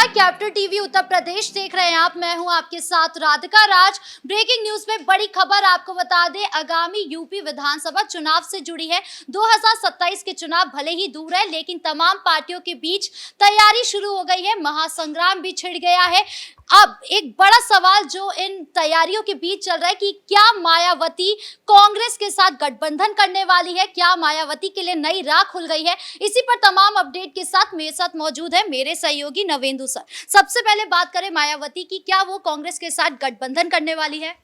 नमस्कार, capital TV Uttar Pradesh देख रहे हैं आप। मैं हूं आपके साथ राधिका राज। ब्रेकिंग न्यूज में बड़ी खबर आपको बता दें, आगामी यूपी विधानसभा चुनाव से जुड़ी है। 2027 के चुनाव भले ही दूर है, लेकिन तमाम पार्टियों के बीच तैयारी शुरू हो गई है, महासंग्राम भी छिड़ गया है। अब एक बड़ा सवाल जो इन तैयारियों के बीच चल रहा है कि क्या मायावती कांग्रेस के साथ गठबंधन करने वाली है, क्या मायावती के लिए नई राह खुल गई है। इसी पर तमाम अपडेट के साथ मेरे साथ मौजूद है मेरे सहयोगी नवेंदु सर। सबसे पहले बात करें मायावती की, क्या वो कांग्रेस के साथ गठबंधन करने वाली है?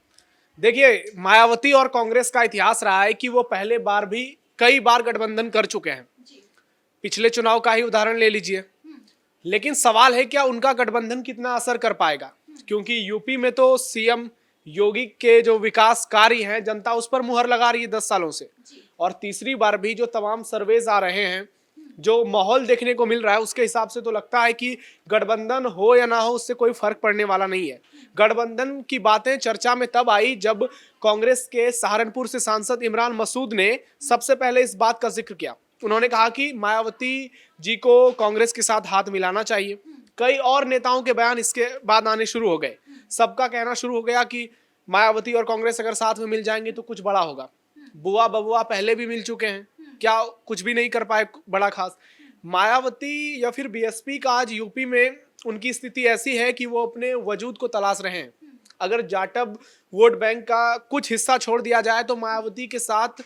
देखिए, मायावती और कांग्रेस का इतिहास रहा है कि वो पहले बार भी कई बार गठबंधन कर चुके हैं। पिछले चुनाव का ही उदाहरण ले लीजिए। लेकिन सवाल है क्या उनका गठबंधन कितना असर कर पाएगा, क्योंकि यूपी में तो सीएम योगी के जो विकास कार्य हैं जनता उस पर मुहर लगा रही है 10 सालों से। और तीसरी बार भी जो तमाम सर्वेज आ रहे हैं, जो माहौल देखने को मिल रहा है, उसके हिसाब से तो लगता है कि गठबंधन हो या ना हो उससे कोई फर्क पड़ने वाला नहीं है। गठबंधन की बातें चर्चा में तब आई जब कांग्रेस के सहारनपुर से सांसद इमरान मसूद ने सबसे पहले इस बात का जिक्र किया। उन्होंने कहा कि मायावती जी को कांग्रेस के साथ हाथ मिलाना चाहिए। कई और नेताओं के बयान इसके बाद आने शुरू हो गए। सबका कहना शुरू हो गया कि मायावती और कांग्रेस अगर साथ में मिल जाएंगे तो कुछ बड़ा होगा। बुआ बबुआ पहले भी मिल चुके हैं, क्या कुछ भी नहीं कर पाए बड़ा खास। मायावती या फिर बीएसपी का आज यूपी में उनकी स्थिति ऐसी है कि वो अपने वजूद को तलाश रहे हैं। अगर जाटव वोट बैंक का कुछ हिस्सा छोड़ दिया जाए तो मायावती के साथ,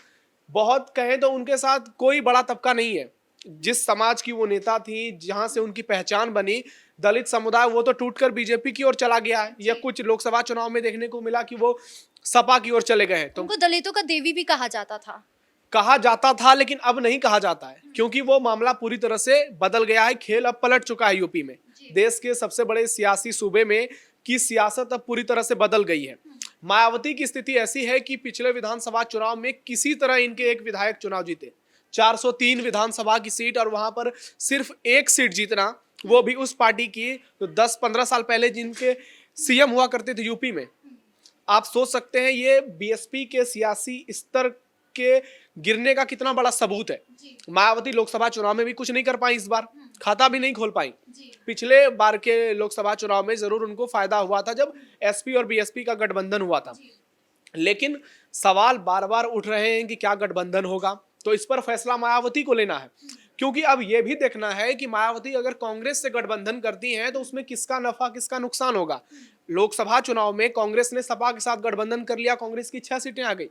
बहुत कहें तो उनके साथ कोई बड़ा तबका नहीं है। जिस समाज की वो नेता थी, जहां से उनकी पहचान बनी, दलित समुदाय, वो तो टूटकर बीजेपी की ओर चला गया है। या कुछ लोकसभा चुनाव में देखने को मिला कि वो सपा की ओर चले गए हैं। तो उनको दलितों का देवी भी कहा जाता था। लेकिन अब नहीं कहा जाता है, क्योंकि वो मामला पूरी तरह से बदल गया है। खेल अब पलट चुका है यूपी में। देश के सबसे बड़े सियासी सूबे में की सियासत अब पूरी तरह से बदल गई है। मायावती की स्थिति ऐसी है कि पिछले विधानसभा चुनाव में किसी तरह इनके एक विधायक चुनाव जीते, 403 विधानसभा की सीट, और वहां पर सिर्फ एक सीट जीतना, वो भी उस पार्टी की तो 10-15 साल पहले जिनके सीएम हुआ करते थे यूपी में। आप सोच सकते हैं ये बीएसपी के सियासी स्तर के गिरने का कितना बड़ा सबूत है। मायावती लोकसभा चुनाव में भी कुछ नहीं कर पाई, इस बार खाता भी नहीं खोल पाई। पिछले बार के लोकसभा चुनाव में जरूर उनको फायदा हुआ था जब एसपी और बीएसपी का गठबंधन हुआ था। लेकिन सवाल बार बार उठ रहे हैं कि क्या गठबंधन होगा, तो इस पर फैसला मायावती को लेना है। क्योंकि अब यह भी देखना है कि मायावती अगर कांग्रेस से गठबंधन करती हैं तो उसमें किसका नफा किसका नुकसान होगा। लोकसभा चुनाव में कांग्रेस ने सपा के साथ गठबंधन कर लिया, कांग्रेस की 6 सीटें आ गई।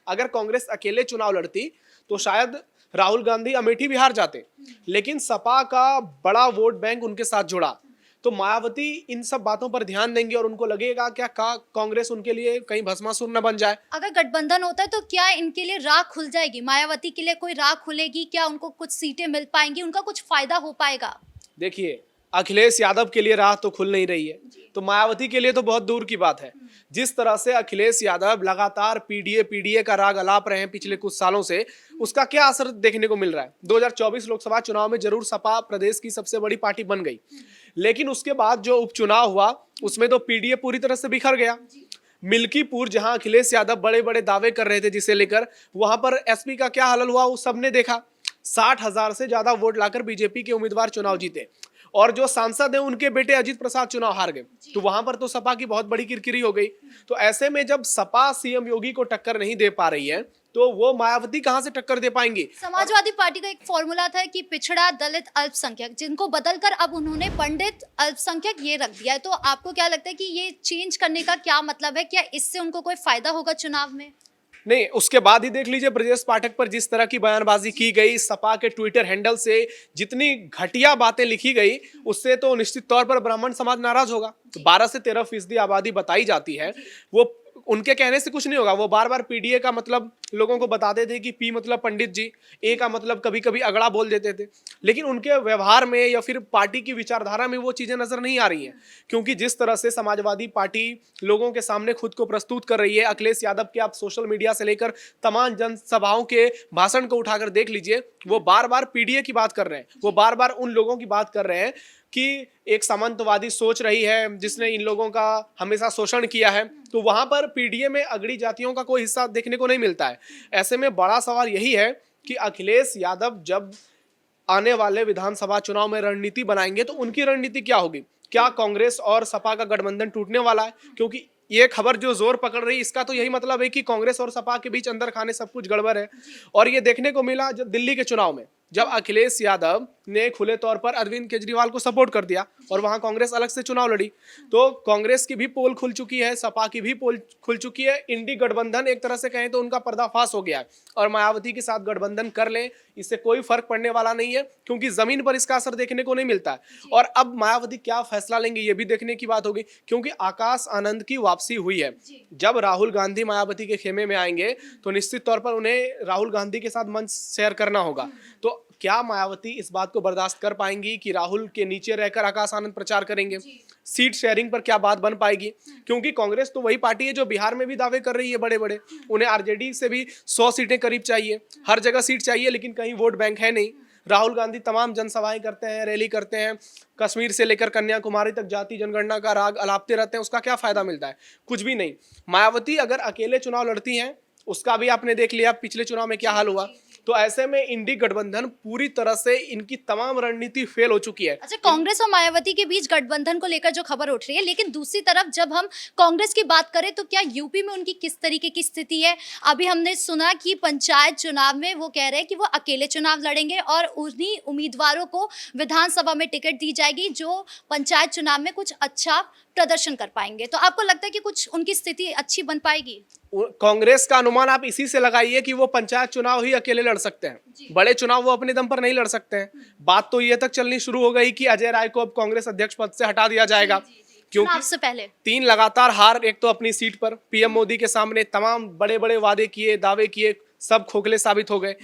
अगर कांग्रेस अकेले चुनाव लड़ती तो शायद राहुल गांधी अमेठी भी हार जाते, लेकिन सपा का बड़ा वोट बैंक उनके साथ जुड़ा। तो मायावती इन सब बातों पर ध्यान देंगे और उनको लगेगा क्या कांग्रेस उनके लिए कहीं भस्मासुर न बन जाए। अगर गठबंधन होता है तो क्या इनके लिए राह खुल जाएगी? मायावती के लिए कोई राह खुलेगी? क्या उनको कुछ सीटें मिल पाएंगी? उनका कुछ फायदा हो पाएगा? देखिए, अखिलेश यादव के लिए राह तो खुल नहीं रही है, तो मायावती के लिए तो बहुत दूर की बात है। जिस तरह से अखिलेश यादव लगातार पीडीए का राग अलाप रहे हैं पिछले कुछ सालों से, उसका क्या असर देखने को मिल रहा है। 2024 लोकसभा चुनाव में जरूर सपा प्रदेश की सबसे बड़ी पार्टी बन गई, लेकिन उसके बाद जो उपचुनाव हुआ उसमें तो पीडीए पूरी तरह से बिखर गया। मिल्कीपुर, जहां अखिलेश यादव बड़े बड़े दावे कर रहे थे जिसे लेकर, वहां पर एसपी का क्या हाल हुआ वो सबने देखा। 60,000 से ज्यादा वोट लाकर बीजेपी के उम्मीदवार चुनाव जीते, और जो सांसद हैं उनके बेटे अजीत प्रसाद चुनाव हार गए। तो वहां पर तो सपा की बहुत बड़ी किरकिरी हो गई। तो ऐसे में जब सपा सीएम योगी को टक्कर नहीं दे पा रही है तो वो मायावती कहां से टक्कर दे पाएंगी। समाजवादी पार्टी का एक फॉर्मूला था कि पिछड़ा, दलित, अल्पसंख्यक, जिनको बदलकर अब उन्होंने पंडित, अल्पसंख्यक ये रख दिया है। तो आपको क्या लगता है कि ये चेंज करने का क्या मतलब है? क्या इससे उनको कोई फायदा होगा चुनाव में? नहीं, उसके बाद ही देख लीजिए ब्रजेश पाठक पर जिस तरह की बयानबाजी की गई, सपा के ट्विटर हैंडल से जितनी घटिया बातें लिखी गई, उससे तो निश्चित तौर पर ब्राह्मण समाज नाराज होगा। 12 से 13% आबादी बताई जाती है, वो उनके कहने से कुछ नहीं होगा। वो बार बार पीडीए का मतलब लोगों को बताते थे कि पी मतलब पंडित जी, ए का मतलब कभी कभी अगड़ा बोल देते थे, लेकिन उनके व्यवहार में या फिर पार्टी की विचारधारा में वो चीजें नजर नहीं आ रही हैं। क्योंकि जिस तरह से समाजवादी पार्टी लोगों के सामने खुद को प्रस्तुत कर रही है, अखिलेश यादव के आप सोशल मीडिया से लेकर तमाम जनसभाओं के भाषण को उठाकर देख लीजिए, वो बार बार पीडीए की बात कर रहे हैं। वो बार बार उन लोगों की बात कर रहे हैं कि एक सामंतवादी सोच रही है जिसने इन लोगों का हमेशा शोषण किया है। तो वहां पर पीडीए में अगड़ी जातियों का कोई हिस्सा देखने को नहीं मिलता है। ऐसे में बड़ा सवाल यही है कि अखिलेश यादव जब आने वाले विधानसभा चुनाव में रणनीति बनाएंगे तो उनकी रणनीति क्या होगी। क्या कांग्रेस और सपा का गठबंधन टूटने वाला है? क्योंकि ये खबर जो जोर पकड़ रही है, इसका तो यही मतलब है कि कांग्रेस और सपा के बीच अंदर खाने सब कुछ गड़बड़ है। और ये देखने को मिला जब दिल्ली के चुनाव में, जब अखिलेश यादव ने खुले तौर पर अरविंद केजरीवाल को सपोर्ट कर दिया और वहां कांग्रेस अलग से चुनाव लड़ी, तो कांग्रेस की भी पोल खुल चुकी है, सपा की भी पोल खुल चुकी है। इंडी गठबंधन एक तरह से कहें तो उनका पर्दाफाश हो गया है और मायावती के साथ गठबंधन कर लें, इससे कोई फर्क पड़ने वाला नहीं है, क्योंकि जमीन पर इसका असर देखने को नहीं मिलता है। और अब मायावती क्या फैसला लेंगे ये भी देखने की बात होगी, क्योंकि आकाश आनंद की वापसी हुई है। जब राहुल गांधी मायावती के खेमे में आएंगे तो निश्चित तौर पर उन्हें राहुल गांधी के साथ मंच शेयर करना होगा। तो क्या मायावती इस बात को बर्दाश्त कर पाएंगी कि राहुल के नीचे रहकर आकाश आनंद प्रचार करेंगे? सीट शेयरिंग पर क्या बात बन पाएगी? क्योंकि कांग्रेस तो वही पार्टी है जो बिहार में भी दावे कर रही है बड़े बड़े, उन्हें आरजेडी से भी 100 सीटें करीब चाहिए, हर जगह सीट चाहिए, लेकिन कहीं वोट बैंक है नहीं। राहुल गांधी तमाम जनसभाएं करते हैं, रैली करते हैं, कश्मीर से लेकर कन्याकुमारी तक जाति जनगणना का राग अलापते रहते हैं, उसका क्या फायदा मिलता है? कुछ भी नहीं। मायावती अगर अकेले चुनाव लड़ती हैं, उसका भी आपने देख लिया पिछले चुनाव में क्या हाल हुआ। तो ऐसे में इंडी गठबंधन पूरी तरह से इनकी तमाम रणनीति फेल हो चुकी है। अच्छा, कांग्रेस और मायावती के बीच गठबंधन को लेकर जो खबर उठ रही है, लेकिन दूसरी तरफ जब हम कांग्रेस की बात करें तो क्या यूपी में उनकी किस तरीके की स्थिति है? अभी हमने सुना कि पंचायत चुनाव में वो कह रहे हैं कि वो अकेले चुनाव लड़ेंगे और उन्हीं उम्मीदवारों को विधानसभा में टिकट दी जाएगी जो पंचायत चुनाव में कुछ अच्छा प्रदर्शन कर पाएंगे। तो आपको लगता है कि कुछ उनकी स्थिति अच्छी बन पाएगी? कांग्रेस का अनुमान आप इसी से लगाइए कि वो पंचायत चुनाव ही अकेले लड़ सकते हैं, बड़े चुनाव वो अपने दम पर नहीं लड़ सकते हैं। बात तो ये तक चलनी शुरू हो गई कि अजय राय को अब कांग्रेस अध्यक्ष पद से हटा दिया जाएगा, क्योंकि से पहले 3 लगातार हार, एक तो अपनी सीट पर पीएम मोदी के सामने तमाम बड़े बड़े वादे किए, दावे किए, सब खोखले साबित हो गए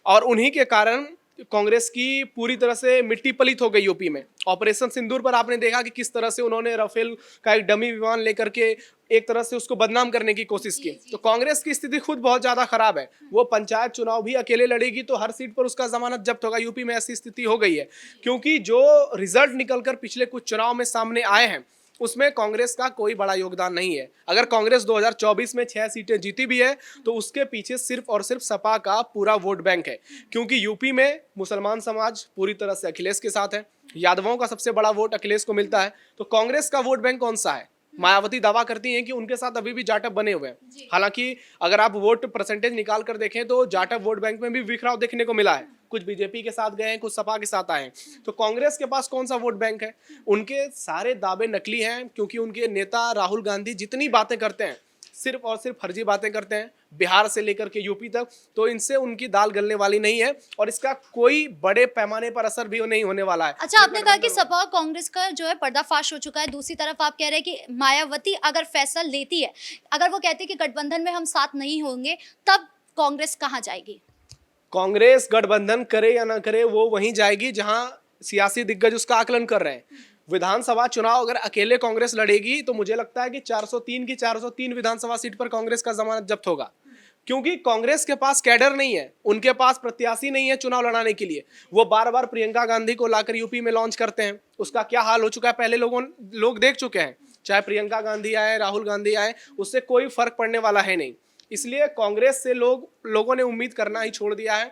और उन्हीं के कारण कांग्रेस की पूरी तरह से मिट्टी पलित हो गई यूपी में। ऑपरेशन सिंदूर पर आपने देखा कि किस तरह से उन्होंने राफेल का एक डमी विमान लेकर के एक तरह से उसको बदनाम करने की कोशिश की। तो कांग्रेस की स्थिति खुद बहुत ज्यादा खराब है। वो पंचायत चुनाव भी अकेले लड़ेगी तो हर सीट पर उसका जमानत जब्त होगा। यूपी में ऐसी स्थिति हो गई है, क्योंकि जो रिजल्ट निकलकर पिछले कुछ चुनाव में सामने आए हैं उसमें कांग्रेस का कोई बड़ा योगदान नहीं है। अगर कांग्रेस 2024 में 6 सीटें जीती भी है तो उसके पीछे सिर्फ और सिर्फ सपा का पूरा वोट बैंक है, क्योंकि यूपी में मुसलमान समाज पूरी तरह से अखिलेश के साथ है, यादवों का सबसे बड़ा वोट अखिलेश को मिलता है। तो कांग्रेस का वोट बैंक कौन सा है? मायावती दावा करती हैं कि उनके साथ अभी भी जाटव बने हुए हैं। हालांकि अगर आप वोट परसेंटेज निकाल कर देखें तो जाटव वोट बैंक में भी बिखराव देखने को मिला है, कुछ बीजेपी के साथ गए हैं, कुछ सपा के साथ आए हैं। तो कांग्रेस के पास कौन सा वोट बैंक है? उनके सारे दावे नकली हैं, क्योंकि उनके नेता राहुल गांधी जितनी बातें करते हैं सिर्फ और सिर्फ फर्जी बातें करते हैं, बिहार से लेकर के यूपी तक। तो इनसे उनकी दाल गलने वाली नहीं है और इसका कोई बड़े पैमाने पर असर भी नहीं होने वाला है। अच्छा, आपने कहा कि सपा और कांग्रेस का जो है पर्दाफाश हो चुका है। दूसरी तरफ आप कह रहे हैं कि मायावती अगर फैसला लेती है, अगर वो कहती है कि गठबंधन में हम साथ नहीं होंगे, तब कांग्रेस कहाँ जाएगी? कांग्रेस गठबंधन करे या ना करे वो वहीं जाएगी जहां सियासी दिग्गज उसका आकलन कर रहे हैं। विधानसभा चुनाव अगर अकेले कांग्रेस लड़ेगी तो मुझे लगता है कि 403 की 403 विधानसभा सीट पर कांग्रेस का जमानत जब्त होगा, क्योंकि कांग्रेस के पास कैडर नहीं है, उनके पास प्रत्याशी नहीं है चुनाव लड़ाने के लिए। वो बार बार प्रियंका गांधी को लाकर यूपी में लॉन्च करते हैं, उसका क्या हाल हो चुका है पहले लोग देख चुके हैं। चाहे प्रियंका गांधी आए, राहुल गांधी आए, उससे कोई फर्क पड़ने वाला है नहीं। इसलिए कांग्रेस से लोगों ने उम्मीद करना ही छोड़ दिया है।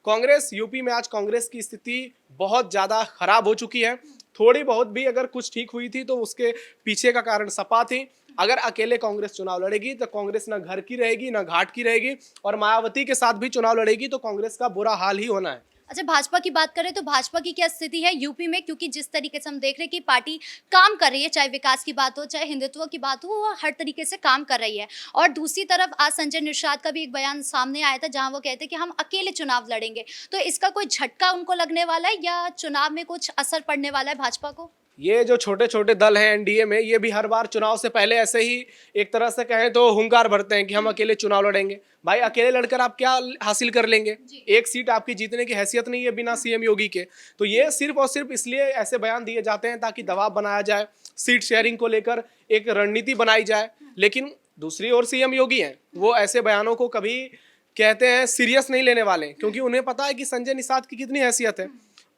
कांग्रेस यूपी में आज कांग्रेस की स्थिति बहुत ज्यादा खराब हो चुकी है। थोड़ी बहुत भी अगर कुछ ठीक हुई थी तो उसके पीछे का कारण सपा थी। अगर अकेले कांग्रेस चुनाव लड़ेगी तो कांग्रेस ना घर की रहेगी ना घाट की रहेगी, और मायावती के साथ भी चुनाव लड़ेगी तो कांग्रेस का बुरा हाल ही होना है। अच्छा, भाजपा की बात करें तो भाजपा की क्या स्थिति है यूपी में? क्योंकि जिस तरीके से हम देख रहे हैं कि पार्टी काम कर रही है, चाहे विकास की बात हो चाहे हिंदुत्व की बात हो, वो हर तरीके से काम कर रही है। और दूसरी तरफ आज संजय निषाद का भी एक बयान सामने आया था जहां वो कहते हैं कि हम अकेले चुनाव लड़ेंगे। तो इसका कोई झटका उनको लगने वाला है या चुनाव में कुछ असर पड़ने वाला है भाजपा को? ये जो छोटे छोटे दल हैं एनडीए में, ये भी हर बार चुनाव से पहले ऐसे ही एक तरह से कहें तो हुंकार भरते हैं कि हम अकेले चुनाव लड़ेंगे। भाई अकेले लड़कर आप क्या हासिल कर लेंगे? एक सीट आपकी जीतने की हैसियत नहीं है बिना सीएम योगी के। तो ये सिर्फ और सिर्फ इसलिए ऐसे बयान दिए जाते हैं ताकि दबाव बनाया जाए, सीट शेयरिंग को लेकर एक रणनीति बनाई जाए। लेकिन दूसरी ओर सीएम योगी हैं, वो ऐसे बयानों को कभी कहते हैं सीरियस नहीं लेने वाले, क्योंकि उन्हें पता है कि संजय निषाद की कितनी हैसियत है,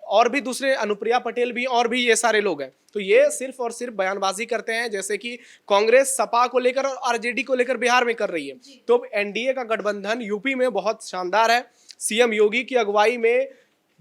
और भी दूसरे अनुप्रिया पटेल भी, और भी ये सारे लोग हैं। तो ये सिर्फ और सिर्फ बयानबाजी करते हैं, जैसे कि कांग्रेस सपा को लेकर और आरजेडी को लेकर बिहार में कर रही है। तो एनडीए का गठबंधन यूपी में बहुत शानदार है। सीएम योगी की अगुवाई में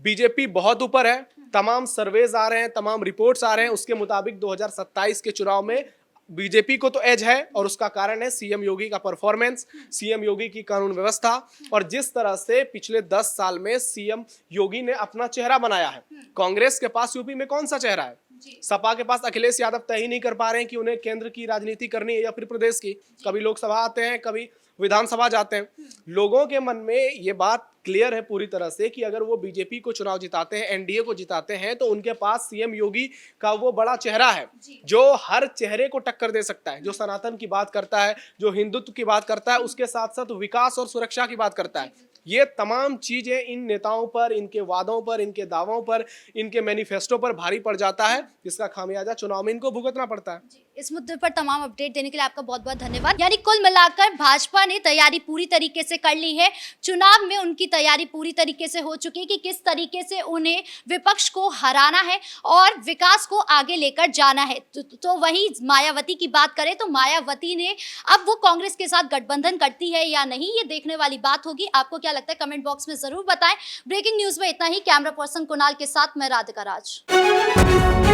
बीजेपी बहुत ऊपर है। तमाम सर्वेज आ रहे हैं, तमाम रिपोर्ट्स आ रहे हैं, उसके मुताबिक 2027 के चुनाव में बीजेपी को तो एज है, और उसका कारण है सीएम योगी का परफॉर्मेंस, सीएम योगी की कानून व्यवस्था, और जिस तरह से पिछले 10 साल में सीएम योगी ने अपना चेहरा बनाया है। कांग्रेस के पास यूपी में कौन सा चेहरा है? सपा के पास अखिलेश यादव तय ही नहीं कर पा रहे हैं कि उन्हें केंद्र की राजनीति करनी है या फिर प्रदेश की। कभी लोकसभा आते हैं, कभी विधानसभा जाते हैं। लोगों के मन में ये बात क्लियर है पूरी तरह से कि अगर वो बीजेपी को चुनाव जिताते हैं, एनडीए को जिताते हैं, तो उनके पास सीएम योगी का वो बड़ा चेहरा है जो हर चेहरे को टक्कर दे सकता है, जो सनातन की बात करता है, जो हिंदुत्व की बात करता है, उसके साथ साथ विकास और सुरक्षा की बात करता है। ये तमाम चीजें इन नेताओं पर, इनके वादों पर, इनके दावों पर, इनके मैनिफेस्टो पर भारी पड़ जाता है, जिसका खामियाजा चुनाव में इनको भुगतना पड़ता है। इस मुद्दे पर तमाम अपडेट देने के लिए आपका बहुत बहुत धन्यवाद। यानी कुल मिलाकर भाजपा ने तैयारी पूरी तरीके से कर ली है, चुनाव में उनकी तैयारी पूरी तरीके से हो चुकी है कि किस तरीके से उन्हें विपक्ष को हराना है और विकास को आगे लेकर जाना है। तो वही मायावती की बात करें तो मायावती ने अब वो कांग्रेस के साथ गठबंधन करती है या नहीं, ये देखने वाली बात होगी। आपको क्या लगता है कमेंट बॉक्स में जरूर बताएं। ब्रेकिंग न्यूज में इतना ही। कैमरा पर्सन कुणाल के साथ मैं राधिका राज।